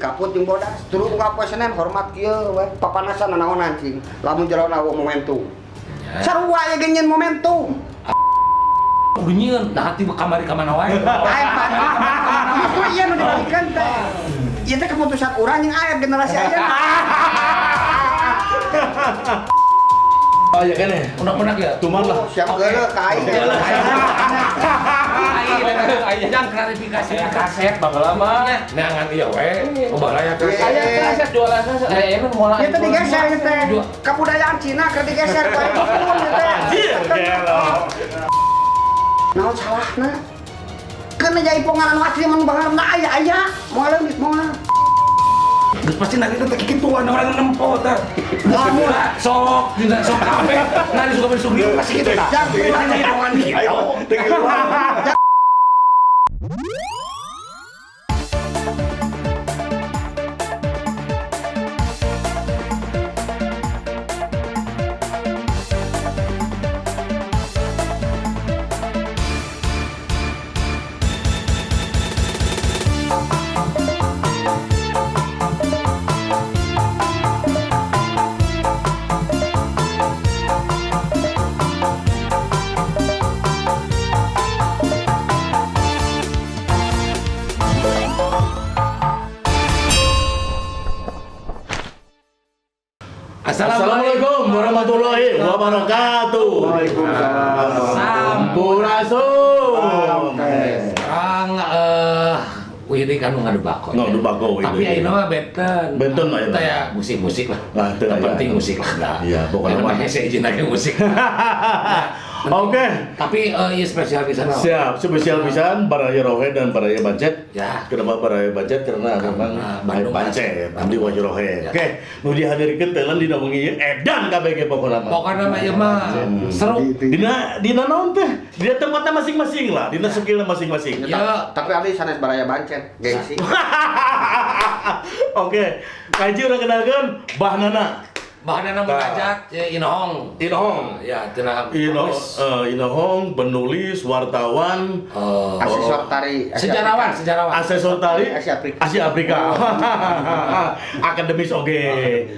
kaput jeung bodas. Turun ka poe Senen hormat kieu we. Papanasan naon anjing. Lamun jelema momentum. Sarua ya genyen momentum. Genyeun, da hati kamari ka mana wae. Aib pan. Itu ieu nu dibalikeun teh. Ieu teh keputusan urang jeung aib generasi ayeuna. Oh ya kan ya, Unak-unak ya. tuman lah. Siap geuleuh ka aing. Yang klarifikasi kaset bakal lama. Neangan ieu we. Kubalaya kaset. Aya kaset jualan kaset. Emang moal. Ieu teh digeser ieu teh. Kabudayaan Cina keur digeser ku aing ieu teh. Gelo. Naon salahna? Keun jaipongan anu asli mun baheula aya moal geus moal. Geus pasti nanti teh kituan orang nempo tah. Lamun sok dina sok kafe. Nari suka bersugih pasti kitu tah. Jangan jaipongan kitu. Assalamualaikum warahmatullahi wabarakatuh. Waalaikumsalam. Sampurasun. Sekarang ini kan ngadebakon. Ngadebakon. Tapi ayeuna mah benten. Benten mah Teh ya musik-musik lah. Nah, teu Yang aya. penting musik lah. Iya, pokoknya Pokoknya mah. mah hese izin lagi musik. Oke. Tapi ieu spesial pisan. Siap, spesial pisan Baraya Rohe dan Baraya Bancet. Ya. Kenapa Baraya Bancet? Karena memang Bandung Bancet, abdi Wahyu Rohe. Ya. Oke, nu dihadirkeun teuleun dina wengi ieu edan kabeh ge pokona mah. Pokoknya mah ieu mah seru. Dina naon teh? Dina tempatnya masing-masing lah, dina skillna masing-masing. Ya. Tapi abdi sanes baraya bancet, gengsi. Oke, kaji urang kenalkeun bahnana. Bahanna mengajak Inohong. Inohong. Ya, cenah Inohong, penulis, wartawan, Asesor tari. sejarawan. asesor tari Asia Afrika. Asia Afrika. Akademis oge,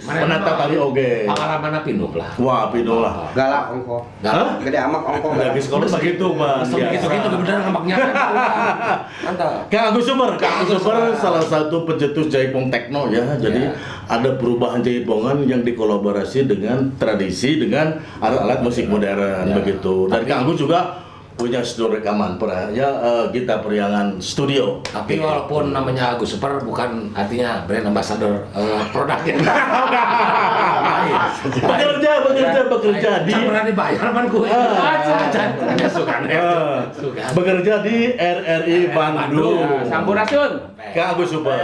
penata tari oge. Pengalaman pinuh lah. Wah, pinuh lah. Galak ongko. Hah? Gede amak ongko. Lagi sekolah begitu, Mas. Gitu bener ngambaknya kan. Mantap. Kang Agus Sumer salah satu pencetus jaipong tekno ya. Jadi ada perubahan jaipongan yang dikolaborasi dengan tradisi dengan alat-alat musik modern begitu. Dan Kang Agus juga punya studio rekaman kita Priangan Studio. Tapi walaupun namanya Agus Super bukan artinya brand ambassador produknya. bekerja di Jangan dibayar man gue. Jangan suka. bekerja di RRI Bandung. Sampurasun. Kang Agus Super.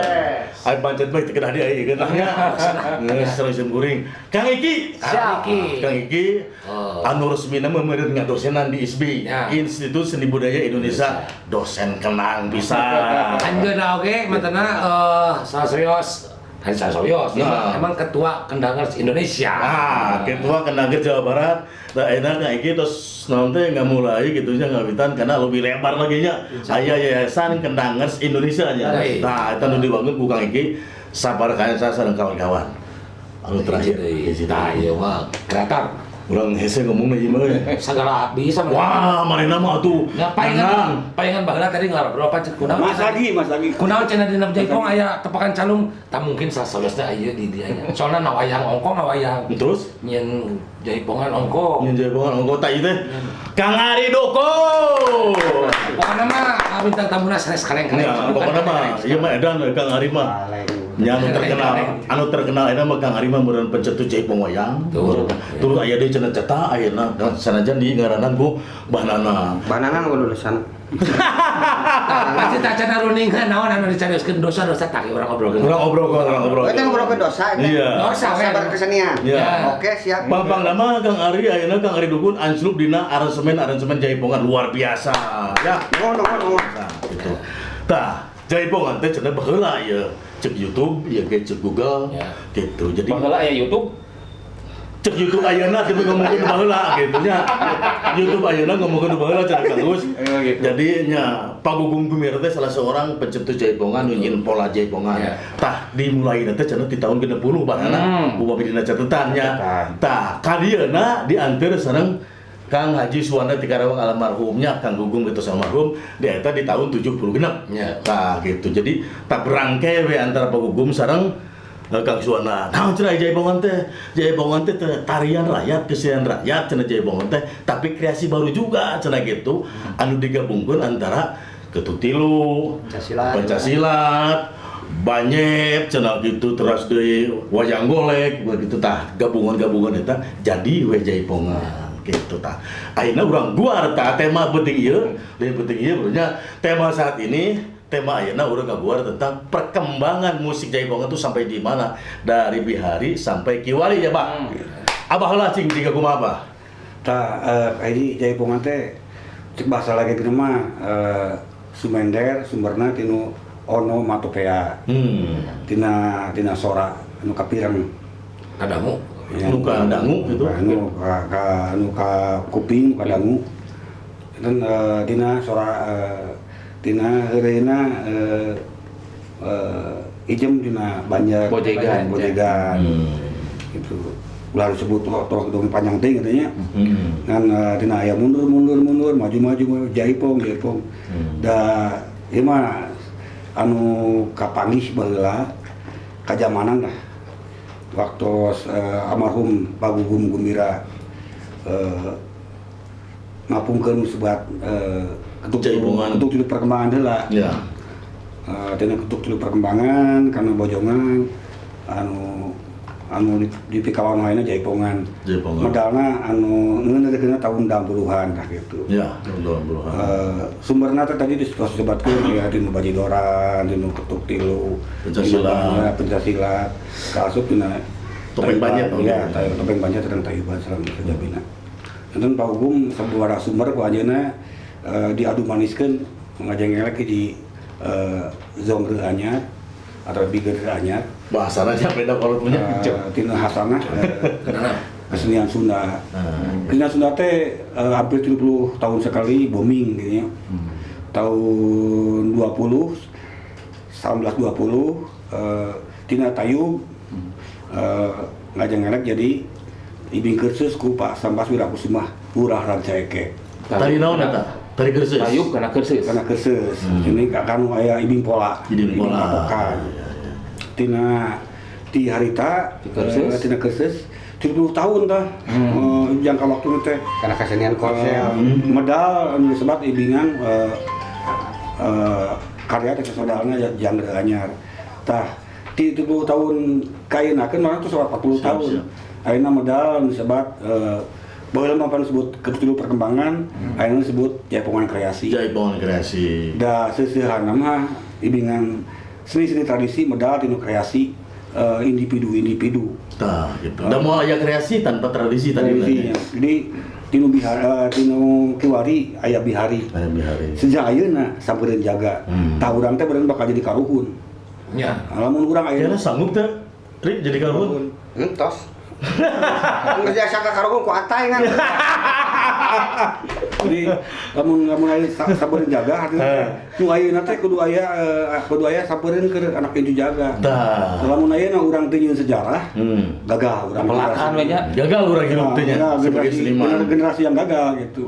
Ai pancet bae teu dia ieu geunahnya. Geus seureun kuring. Kang Iki. Kang Iki. Anu resmina mah meureun ngadosenan di ISBI. Institut Seni Budaya Indonesia. Dosen kenang bisa. Anjeunna oge mantena Sasrios. Hari Sasrios emang ketua Kendangers Indonesia. Ketua Kendangers Jawa Barat. Nah, enak Kang Iki terus nanti nggak mulai gitunya ngawitan karena lebih lebar lagi nya. Aya Yayasan Kendangers Indonesia nya. Nah, itu nu dibangun ku Kang Iki sabaraha saya sareng kawan-kawan. Anu terakhir Nah, ieu mah kreator. urang hese ngomongna ieu mah. Sagala bisa. Wah, manehna mah atuh. Ya palingan baheula tadi ngarobrol pancet kunaon. Mas lagi. Kunaon cenah dina Jaipong aya tepakan calung, tak mungkin sasalosna aya di dieu nya. Soalna nawayang ongko nawayang. Terus Nyen Jaipongan ongko. nyen jaipongan anggota ieu teh Kang Ari Doko. Pokokna mah bintang tamuna sanes kaleng-kaleng. Ya, pokokna mah ieu mah edan Kang Ari mah. Nya anu terkenal eta mah Kang Ari mah meureun pencetus jaipong wayang. Terus aya deui cenah cetak ayeuna sanajan di ngaranan ku bahnana. Banana nu lulusan. Pasti tak cenah runingan naon anu dicarioskeun dosa-dosa tak urang obrolkeun. Urang obrol. Kita ngobrolkeun dosa. Iya. Dosa berkesenian. Iya. Oke, siap. Bambang nama Kang Ari ayeuna Kang Ari Dukun anslup dina aransemen jaipongan luar biasa. Ya. Ngomong. Gitu. Tah, jaipongan teh cenah baheula ieu. Cek YouTube, ya ke cek Google, gitu. Jadi Baheula aya YouTube. cek YouTube ayeuna tiba ngomongkeun baheula gitu nya. YouTube ayeuna ngomongkeun baheula cenah Kang Gus. Gitu. Jadi nya Pak Gugum Gumilar teh salah seorang pencetus jaipongan nu nyin pola jaipongan. Ya. Tah dimulaina teh cenah di tahun ke-60 baheula upami dina catetan nya. Tah kadieuna dianteur sareng Kang Haji Suwanda ti Karawang almarhumnya Kang Gugum itu almarhum dia eta di tahun 76. Ya. Tah gitu. Jadi tak berangke we antara Pak Gugum sareng Kang Suwana, nah cenah Jaipongan teh tarian rakyat, kesenian rakyat cenah Jaipongan teh, tapi kreasi baru juga cenah gitu, anu digabungkeun antara ketuk tilu, Pancasilat, banyep cenah gitu terus deui wayang golek begitu tah gabungan-gabungan eta jadi we Jaipongan gitu tah. Ayeuna urang guar tah tema penting ieu, berunya tema saat ini tema ayeuna urang ngaguar tentang perkembangan musik Jaipongan itu sampai di mana dari Bihari sampai Kiwali ya, Pak. Abah lah cing jika kumaha Pak. Tah ini Jaipongan teh cek bahasa lagi gini mah Sumender sumberna tinu Ono Matopea. Tina sora anu kapirang Kadamu. Nu ka dangu gitu. Anu ka kuping ka dangu. Dan tina sora tina heureuna ijem dina Banjar Bojegan. Gitu. Ulah disebut toh dong panjang teh katanya. Ngan tina aya mundur maju Jaipong. Da ieu mah anu kapanggih baheula kajamanan lah. Waktu almarhum Pak Gugum Gumbira ngapungkeun sebat ketuk tilu perkembangan heula. Ya. Tina ketuk tilu perkembangan karena bojongan anu di pikawan lainnya Jaipongan. Medalna anu ngeuneurkeunna tahun 60-an tah gitu. Ya, tahun 60-an. Sumberna teh tadi disebutkeun ya dinu Bajidoran, dinu ketuk tilu, Pencasilat, kaasup dina Topeng Banjar. Ya, Topeng Banjar teh Tayuban salam sajabina. Enten Pak Gugum sabaraha sumber ku ajeuna diadu maniskeun ngajengelek di genre anyar atau bigger anyar. Bahasana nya beda kalau punya. Tina hasanah kesenian Sunda. Kesenian Sunda teh hampir 30 tahun sekali booming gitu ya. Tahun 1920 tina Tayub ngajengelek jadi ibing kursus ku Pak Sambas Wirakusuma Lurah Rancaeke. Tadi naon eta? Tadi kursus. Tayub kana kursus. Ini kanu aya ibing pola. Ibing pola. Patokan. Tina di harita tina kursus 30 tahun tah. Jangka waktu teh Karena kesenian korsel. medal anu disebut ibingan karya teh sodalna genre anyar. Tah di 30 tahun kaeunakeun mah tuh 40 tahun. Ayeuna medal disebut baheula mah disebut ketuk perkembangan, ayeuna disebut Jaipongan kreasi. Jaipongan kreasi. Da seuseurana mah ibingan seni tradisi medal tinu kreasi individu. Tah gitu. Da moal aya kreasi tanpa tradisi tadi. Tradisinya. Jadi tinu Kiwari aya Bihari. Aya Bihari. Sejak ayeuna sampeureun jaga. Tah urang teh beurang bakal jadi karuhun. Ya. Lamun urang Ayeuna ayeuna sanggup teh Ri jadi karuhun. Entos. Ngerja sangka karuhun ku atai kan. Jadi lamun aya sampeureun jaga artinya nu ayeuna teh kudu aya sampeureun ke anak incu jaga. Tah. Lamun ayeuna urang teh nyieun sejarah, gagal urang. Pelakan we nya. Gagal urang hidup teh nya sebagai seniman. Generasi yang gagal gitu.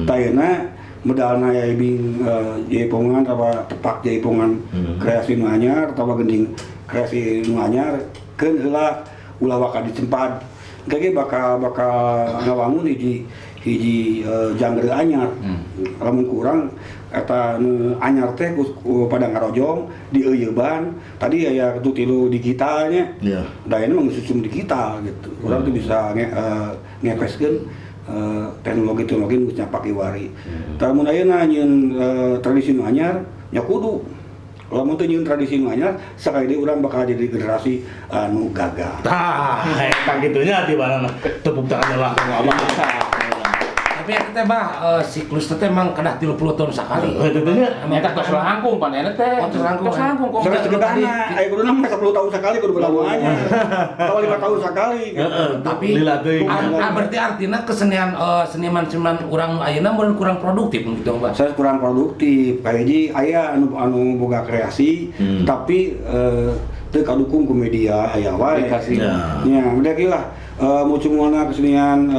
Tayeuna medalna ya ibing Jaipongan atawa tepak Jaipongan kreasi nu anyar atawa gending kreasi nu anyar keun heula ulah bakal dicempad. Kayaknya bakal ngawangun hiji genre anyar. Lamun kurang eta nu anyar teh ku pada ngarojong dieuyeban. Tadi aya ketuk tilu digitalnya. Iya. Da ini mah susum digital gitu. Urang tuh bisa ngepeskeun teknologi nu nya Kiwari. Tah mun ayeuna nyieun tradisi nu anyar nya kudu lamun teu nyieun tradisi nu anyar sakali deui urang bakal jadi generasi anu gagal. Tah, eta gitunya di mana tepuk tangan langsung Abah. Tapi eta teh mah siklus teh emang kada 30 tahun sekali. Tentunya Nyata tos langkung panena teh. Oh, tos langkung. kok. Terus segedana, ayo kudu nama 10 tahun sekali kudu belamuanya. Kalau 5 tahun sekali. Tapi dilatih. berarti artinya kesenian seniman-seniman urang ayeuna meureun kurang produktif gitu, Mbak. Saya kurang produktif. Kayak aya anu boga kreasi, tapi teu kadukung ku media aya wae. Aplikasi. Ya, udah gila. Mucungna kesenian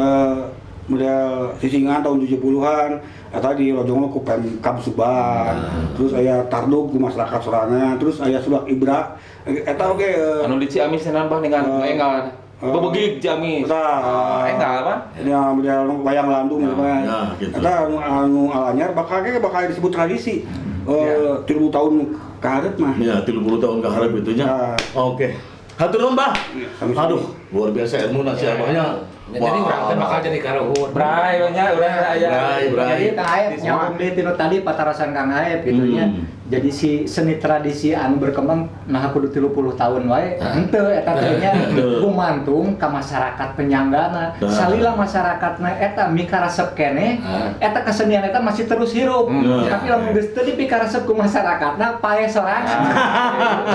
model sisingan tahun 70-an eta di Lojong ku Pemkab Subang. Terus aya tardug ku masyarakat sorangan, terus aya sudak Ibra. Eta oge Anu di Ciamis tenan Bang dengan engal. Bebegig Ciamis. Engal Bang. Ya model wayang landung gitu kan. ya, gitu. Eta anu alanyar bakal disebut tradisi. 30 tahun ke hareup mah. Ya, 30 tahun ke harap itunya. Ya. Oke. Hatur nuhun, Mbah. Sama-sama. Aduh, luar biasa ilmu nasi abahnya. Jadi urang teh bakal jadi karuhun. Bray nya urang aya. Bray. Jadi Kang Aep nyambung deui tinu tadi patarasan Kang Aep gitu nya. Jadi si seni tradisi anu berkembang nah kudu 30 tahun wae. Henteu eta teh nya gumantung ka masyarakat penyanggana. Salila masyarakatna eta mikaresep keneh, eta kesenian eta masih terus hirup. Tapi lamun geus teu dipikaresep ku masyarakatna pae sorangan.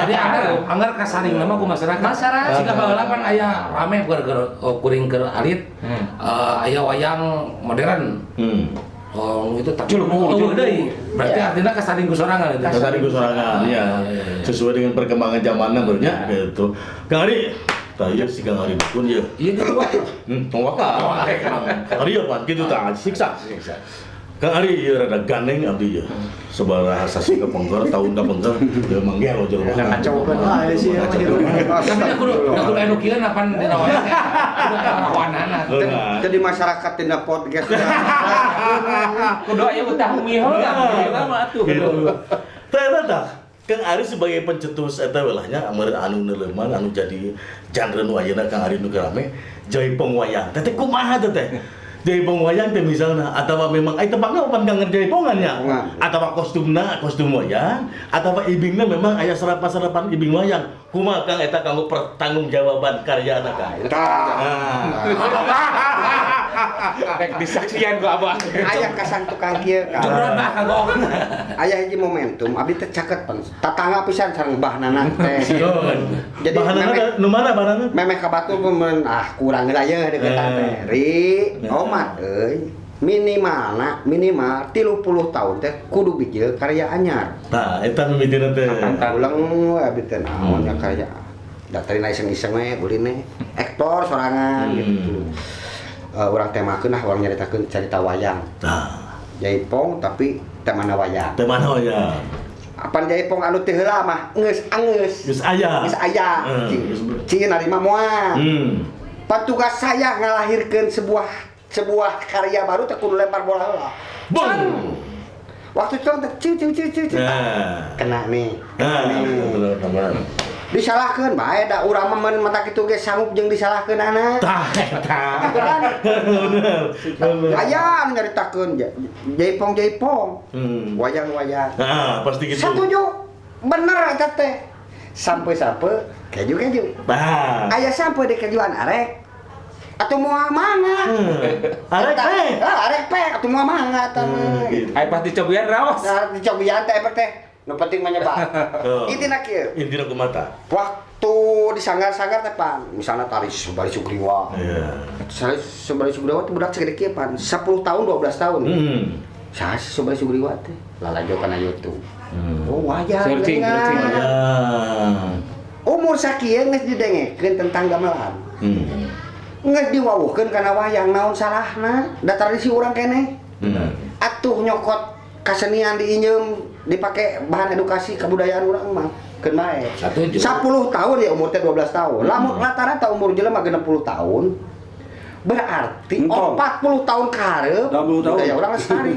Jadi anggar kasaring nama ku masyarakat. Masyarakat. Jika baheula pan aya rame kuring keur alit. Aya wayang modern. Oh, itu tak Culuk. deui. Berarti artinya kasaring ku sorangan itu. Kasari kusorangan, ya. Sesuai dengan perkembangan zamannya bernya gitu. Kang Ari, tah sih Kang Ari dukun ya. Iya gitu, Pak. Tong waka. Ari ya Pak, gitu tah siksa. Kang Ari ya rada gandeng abdi ya. Sabaraha sasi ka pengger, tahun ka pengger, ya mangge lo jelema. Kacaukeun wae sih yang hirup. Tapi kudu anu kieu napan dina wayang. Kudu rawanana. Jadi masyarakat tina podcast. Kudu aya utah mihol lama atuh. Gitu. Tah Kang Ari sebagai pencetus eta welahnya ameur anu neuleman anu jadi genre nu ayeuna Kang Ari nu rame jaipong wayang. Teh kumaha teh? Jaipong wayang teh misalna atawa memang ai tepangna opan Kang jaipongannya atawa kostum wayang atawa ibingna memang aya serapan-serapan ibing wayang. Kumaha Kang eta kanggo pertanggungjawaban karyana Kang? Rek disaksian ku Abah. Aya kasan tukang kieu kan. Jumlah bah kagok. Aya hiji momentum abdi teh caket pan. Tatangga pisan sareng bahnana teh. Jadi bahanana nu mana bahanana? memeh ka batur men kurang heula ye deuketan teh. Ri, omat euy. Minimal 30 tahun teh kudu bijil karya anyar. Nah, eta mimitina teh. Ulang we abdi teh naon nya karya. Datarina iseng-iseng we ulin we. Aktor sorangan gitu. Urang temakeun urang nyaritakeun carita wayang. Nah, Jaipong tapi temana wayang. teh mana wayang? Apan Jaipong anu teu heula mah geus angeus. Geus aya. Geus aya. Cing narima moal. Patugas saya ngalahirkeun sebuah karya baru teh kudu lempar bola heula. Bung. Waktu itu teh ciu. Nah. Kena nih. Nah, Nih. betul teman. Disalahkeun bae da urang mah mun mata kitu ge sanggup jeung disalahkeun anak. Tah, eta. Bener. Aya anu nyaritakeun Jaipong. Wayang-wayang. Nah, pasti gitu. Setuju. Bener eta teh. Sampai keju. Nah. Aya sampai di kejuan arek. Atuh moal mangga. Arek teh. Arek pe, atuh moal mangga eta mah. Ai pas dicobian raos. Nah, dicobian teh efek teh. Nu penting mah nyebar. Oh. Intina kieu. Intina kumata. Waktu disanggar-sanggar teh pan, misalnya tari Subali Sugriwa. Iya. Subali Sugriwa teh budak segede kieu pan, 10 tahun 12 tahun. Saha si Subali Sugriwa teh? Lalajo kana YouTube. Oh, wayang. Searching. Ya. Umur sakieu geus didengekeun tentang gamelan. Nges diwawuhkeun kana wayang naon salahna da tradisi urang keneh. Atuh nyokot kasenian diinyeum dipake bahan edukasi kebudayaan urang mah keun bae. 10 tahun ya umur teh 12 tahun. Lamun rata-rata umur jelema 60 tahun berarti 40 tahun ka hareup 20 tahun. budaya urang lestari.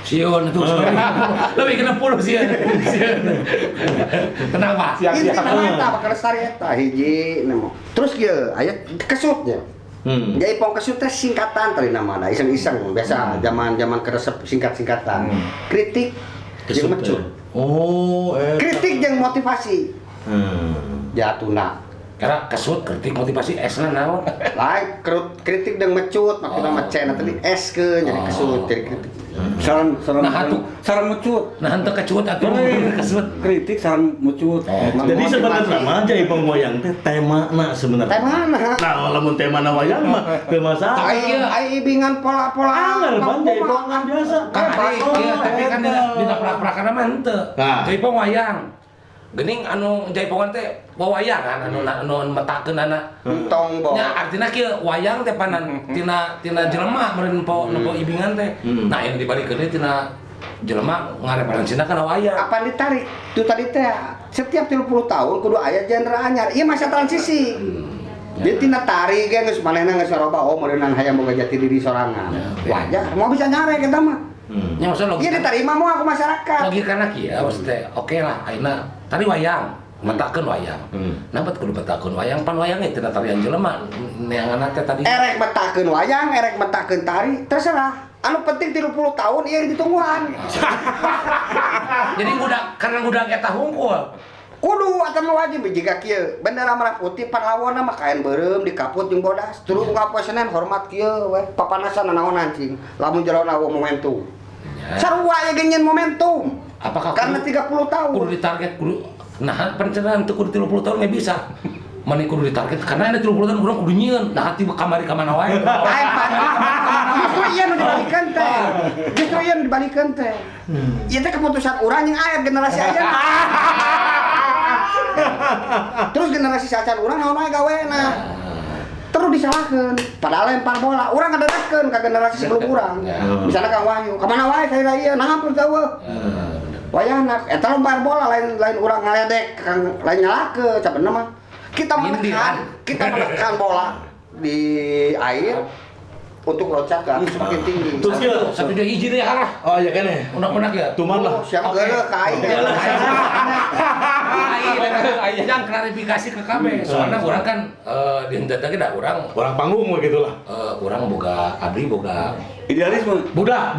Sieun itu. Lebih kena 10 sieun. Kenapa? Intina eta bakal lestari eta hiji nemu. Terus kieu aya kesutnya. Jaipong kesut teh singkatan tadi namana, iseng-iseng biasa zaman-zaman keresep singkat-singkatan. Kritik jeung mecut. Oh, Kritik jeung motivasi. Jatuna Karena kesut kritik motivasi esna naon. Lain kritik dan mecut maksudnya macena tadi es ke jadi kesut jadi kritik. Saran Nah, atuh. saran mecut. Nah henteu kecut atuh kesut. Kritik saran mecut. Jadi sebenarnya mah jaipong wayang teh temana sebenarnya. Temana? Nah, lamun temana wayang mah teu masalah. Ai bingan pola-pola. Anggar ban jaipongan biasa. Kan tapi kan dina prak-prakana mah henteu. Nah. Jaipong wayang. Geuning anu jaipongan teh wawayangan anu metakeun anak. Entong bo. Nya artina kieu wayang teh panan tina jelema meureun po ibingan teh. Nah yang dibalikeun tina jelema ngareferensina kana wayang. Apa ditarik? Itu tadi teh setiap 30 tahun kudu aya genre anyar. Ieu masa transisi. Jadi tina tari ge geus manehna geus saroba oh meureunang hayang boga jati diri sorangan. Wajar, mau bisa nyarek eta mah. Nya maksud Iya diterima mau aku masyarakat. logikana kieu maksud teh oke lah ayeuna tari wayang metakeun wayang. Nabat kudu metakeun wayang pan wayang teh tina tarian jelema neanganna teh tadi. Erek metakeun wayang, erek metakeun tari, terserah. Anu penting 30 tahun ieu ditungguan. Jadi karena budak eta hungkul. Kudu eta mah wajib jiga kieu. Bendera merah putih pahlawanna mah kaen beureum dikaput jeung bodas. Turun ka poe Senen hormat kieu we. Papanasan naon anjing. Lamun jero nawo momentum. Sarua aya genyen momentum. Apakah Karena 30 tahun. kudu ditarget kudu nah perencanaan teu kudu 30 tahun nggak bisa. Mani kudu ditarget karena ada 30 tahun urang kudu nyieun nah hati kamari ka mana wae. Justru iya nu dibalikeun teh. Justru iya nu dibalikeun teh. Ieu teh keputusan urang yang aya generasi ayeuna. Terus generasi sacan urang naon wae gawena. Terus disalahkeun. Padahal lempar bola, urang ngadadahkeun ka generasi sebelum urang. Misalnya Kang Wahyu, ka mana wae saya ieu nah pun teueuh. Wayahna eta lempar bola lain urang ngaledek, lain nyalakeun cabeuna mah. Kita menekan bola di air untuk loncat ke atas semakin tinggi. Terus kieu Satu dia hiji deh lah. oh ya kene. Unak-unak ya. Tuman lah. Siapa geuleuh ka air. Yang klarifikasi ke KB. Soalnya orang kan di henteu ge da urang Orang panggung gitu lah. urang boga abdi boga Idealisme. budak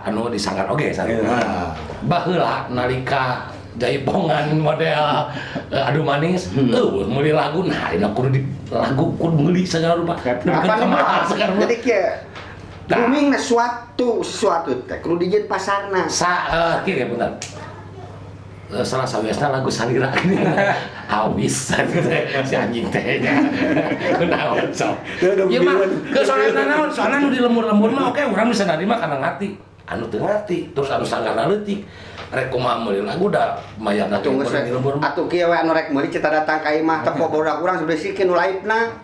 anu disanggar oge sareng. Nah. Baheula nalika jaipongan model adu manis meuli lagu nah ini kudu di lagu kudu meuli segala rupa Jadi kieu booming sesuatu teh kudu dijieun pasarna. kieu ya punten salah sawiasna lagu salira ini awis si anjing teh nya kunaon sok ieu mah ke soalna naon soalna nu di lembur-lembur mah oke urang bisa narima kana ngarti anu teu ngarti terus anu sanggarna leutik rek kumaha meuli lagu da mayatna teh di lembur mah Atuh kieu we anu rek meuli cita datang ka imah tepok bodak urang sudah sikeun nu laitna.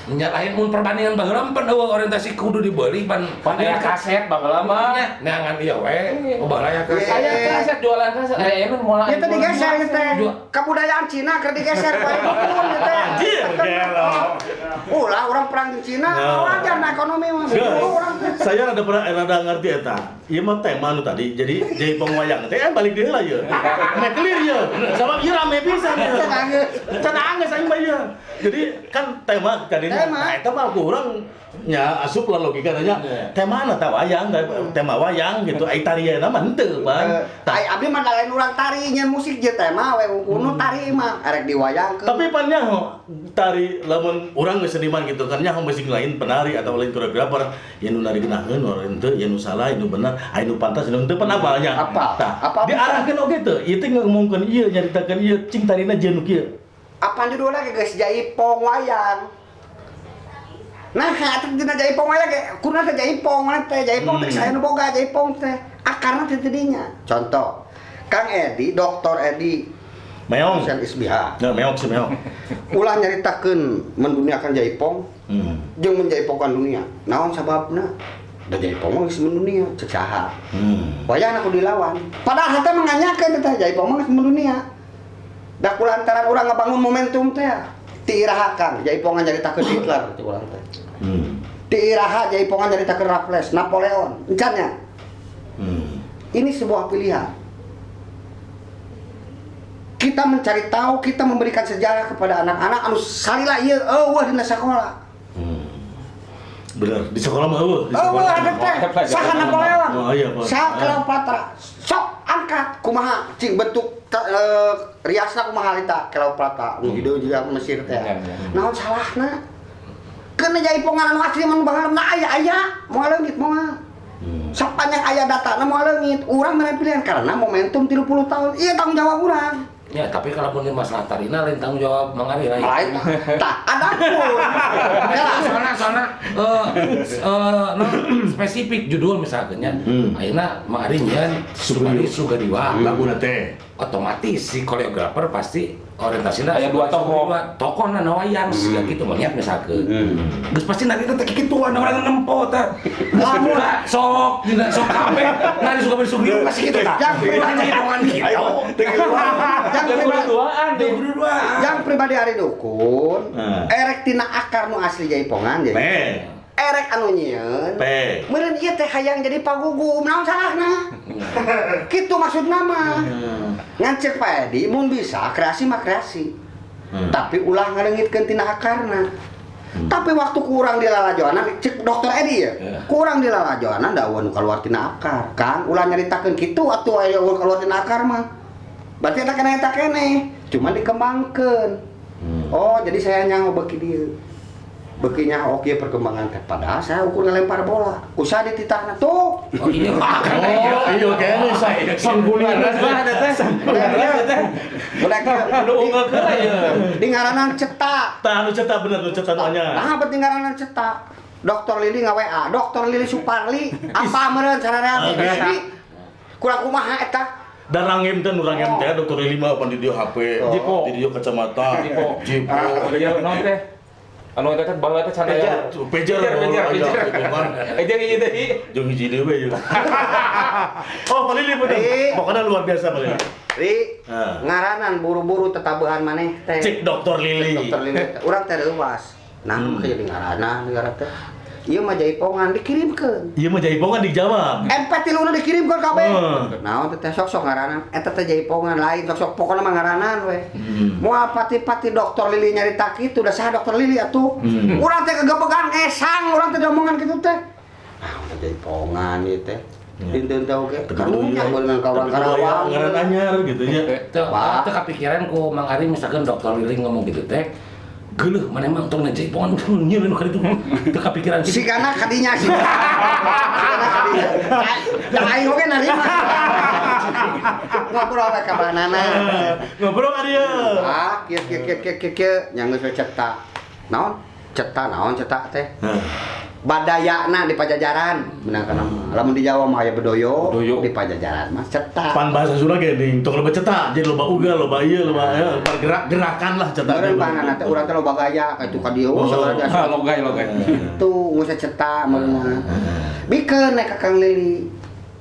nya lain mun perbandingan baheula mah orientasi kudu dibeli pan Aya kaset baheula mah. neangan ieu we baheula kaset Aya kaset jualan kaset. Aya nu moal. Ieu teh digeser ieu teh. Kabudayaan Cina keur digeser ku ieu ieu teh. Anjir, gelo. Ulah urang perang di Cina wajar na ekonomi mah. Urang teh. Saya rada ngerti eta. Ieu mah tema nu tadi. Jadi jaipong wayang teh balik deui lah ieu. Meh clear ieu. Sabab ieu rame pisan ieu. Can anggeus aing mah ieu. Jadi kan tema tadi. Nah, eta mah urang nya asup lah logika nya. Tema na teh wayang, tema wayang gitu. Ai tarieuna mah henteu, Bang. Ai abdi mah lain urang tari nya musik je teh mah we kuno tari mah arek diwayangkeun. Tapi pan nya tari lamun urang geus seniman gitu kan nya musik lain penari atau lain koreografer yang nu nari geunaheun orang henteu, yang nu salah, yang nu bener, anu pantas, anu henteu pan apalnya. Apa? Diarahkeun oge teu. Ieu teh ngomongkeun ieu nyaritakeun ieu cing tarina jeung nu kieu. Apa judulnya geus jaipong wayang. Nah, atuh dina jaipong wayang ge kuna teh jaipong teh jaipong teh saya nu boga jaipong teh akarna teh dinya. Contoh, Kang Edi, Dr. Edi Meong. Husain Isbiha. Nah, meong si meong. Ulah nyaritakeun menduniakan jaipong jeung menjaipongkan dunia. Naon sababna? Da jaipong mah geus mendunia, cek saha. Wayang aku dilawan. Padahal teh menganyakeun teh jaipong mah geus mendunia. Da kulantaran urang ngabangun momentum teh tiirahakan jaipongan nyaritakeun Hitler teh urang teh. Tiiraha jaipongan nyaritakeun Raffles, Napoleon, encannya. Ini sebuah pilihan. Kita mencari tahu, kita memberikan sejarah kepada anak-anak anu salila ieu eueuh dina sakola. Bener, di sekolah mah eueuh. Eueuh ada teh saha Napoleon. Oh iya, Pak. Saha Cleopatra. Sok angkat kumaha cing bentuk riasna kumaha eta Cleopatra nu hideung juga Mesir teh. Naon salahna? Keuna jaipongan anu asli mun baharna aya moal leungit moal. Sapanjang aya datana moal leungit, urang mere pilihan karena momentum 30 tahun. Ieu tanggung jawab urang. Ya, tapi kalau pun masalah tarina lain tanggung jawab Mang Ari lain. Lain tah ada pun. Soalnya spesifik judul misalnya ayeuna Mang Ari nyian Sugadiwa laguna teh otomatis si koreografer pasti orientasinya Aya dua tokoh. tokoh na wayang sia kitu monyet misalkeun. Geus pasti nanti teh kitu ana urang nempo teh. Lamun sok kabeh nari suka bersugih pasti kitu tah. Yang pribadi Yang pribadi Ari Dukun, erek tina akar nu asli Jaipongan jadi. Erek anu nyieun. Meureun ieu teh hayang jadi pagugum, naon salahna? Kitu maksudna mah. Ngan cek Pak Edi mun bisa kreasi mah kreasi. Tapi ulah ngaleungitkeun tina akarna. Tapi waktu kurang di lalajoanan cek dokter Edi ya. Kurang di lalajoanan da nu kaluar tina akar. Kang ulah nyaritakeun kitu atuh aya kaluar tina akar mah. Berarti eta kena eta keneh, cuma dikembangkeun. Oh, jadi saya nyango beki dieu. Bekinya oke perkembangan teh padahal saya ukur ngelempar bola. Usaha di titahna tuh. Oh iya. iya kayaknya saya Sanggulan mah ada teh. Udah Kudu unggulkeun aya. di ngaranan cetak. tah anu cetak bener nu cetak anya Nah, penting ngaranan cetak. Dokter Lili nge-WA, Dokter Lili Suparli, apa meureun sararea jadi kurang kumaha eta? dan rangem teh nu rangem teh dokter Lili mah pan di dieu HP Jipo. di dieu kacamata Jipo. jipo Aya naon teh? Anu eta teh baheula teh can aya. pejer Jeung ieu teh. jeung hiji dewe ya oh Pak Lili bener pokoknya luar biasa Pak Lili Ri, ngaranan buru-buru tetabehan maneh teh. cek dokter Lili Dokter Lili teh urang teh leuwas. Nah, kayak di ngaranan negara teh. Ieu mah Jaipongan dikirimkeun. iya mah jaipongan dijawab MP3 dikirimkeun kabeh. Naon teh sok ngaranan eta teh Jaipongan lain sok pokona mah ngaranan we. Moal pati-pati Dokter Lili nyarita kitu da saha Dokter Lili atuh. Urang teh kegebegan esang urang teh diomongan kitu teh. Ah, Jaipongan ieu teh. Dinten teh oge karunya beunang ka urang Karawang. ngaran anyar gitu nya Teu kepikiran ku Mang Ari misalkan Dokter Lili ngomong gitu teh. Geuleuh maneh mah tong Jaipongan nyieun ka ditu. Teu kepikiran Si kana kadinya sih. Si kana kadinya. Da aing oge narima. Ngobrol ka kabanana. ngobrol ka dia Ah, kieu nya geus cetak. Naon? Cetak teh. Badayana di Pajajaran, benar kana mah. Lamun di Jawa mah aya bedoyo, di Pajajaran mah cetak. pan bahasa Sunda ge ning tong loba cetak jadi loba uga loba ieu loba gerakan lah cetak Meureun panganna teh urang teh loba gaya ka itu ka dieu sabaraha Ha logay. Tuh, ngusah cetak meureun. Bikeun nek Kakang Lili.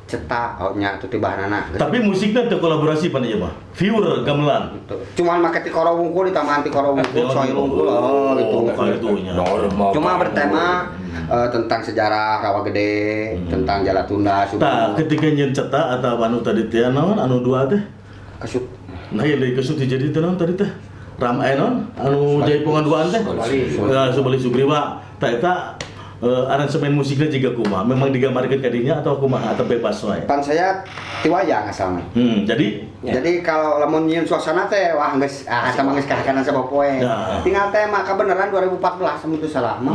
Cetak, oh nya tuh tibahanana. tapi musiknya teu kolaborasi pan ieu mah viewer gamelan Cuman make ti koro wungkul ditambahan ti koro wungkul soy wungkul gitu. itu nya Cuma bertema tentang sejarah Rawa Gede, tentang Jalatunda, tah ketika nyeun cetak atau anu tadi teh naon anu dua teh Kesut. nah ieu kesut jadi teh naon tadi teh ram naon anu Jaipongan duaan teh Subali Sugriwa tah eta aransemen musiknya juga kumaha memang digambarkeun ka dinya atau kumaha atau bebas wae Pan saya ti wayang asalna. Jadi kalau lamun nyieun suasana teh wah geus eta mah geus kahakanan sapopoe. Ya. Tinggal teh mah kebenaran 2014 samun teu salah mah.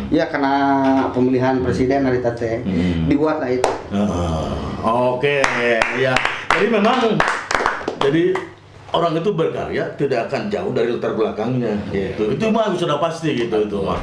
Ya karena pemilihan presiden hari teh dibuat lah itu. Oke, ya. Jadi memang orang itu berkarya tidak akan jauh dari latar belakangnya gitu. Itu mah sudah pasti gitu itu mah.